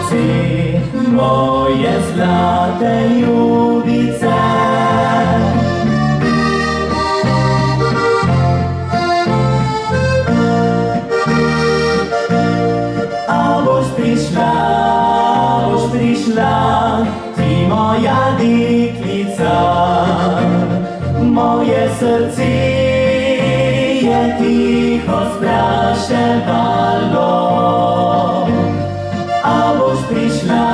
srce, moje zlate ljubice. A boš prišla, ti moja deklica, moje srce je tiho spraševalo. A boš prišla,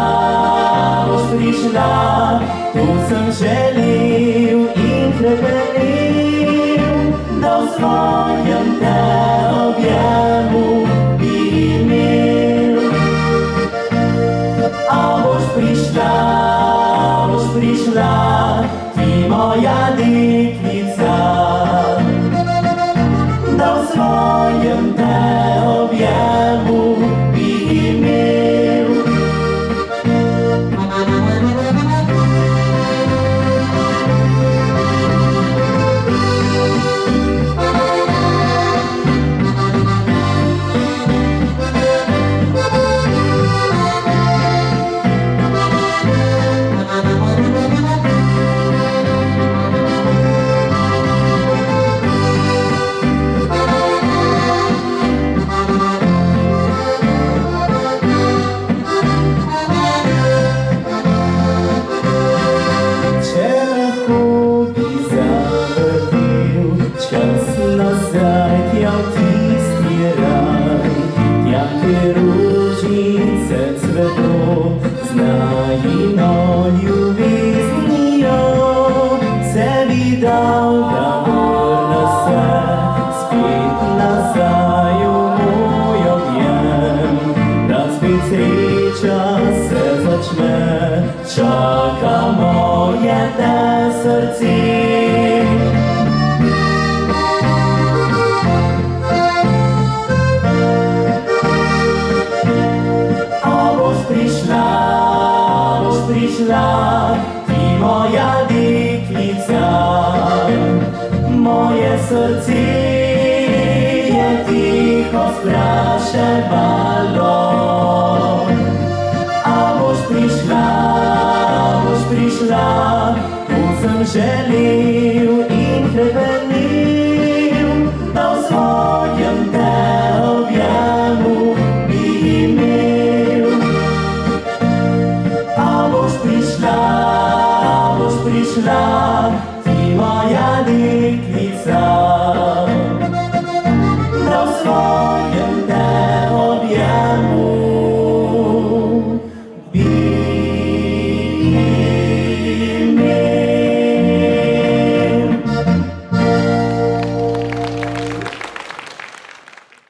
tu sem želel in hrepenel, da v svojem te objemu bi imel. A boš prišla, ti moja deklica, da v svojem te objemu bi imel. Čas nazaj, tja v tisti raj, tja, kjer ružice cveto, z najino ljubeznijo se bi dal, da vrne se spet nazaj v moj objem, da spet sreča se začne, čaka moje te srce. Ti moja deklica, moje srce je tiho spraševalo. A boš prišla, tu sem želel in hrepenel, da v svojem te objemu bi imel. A boš prišla,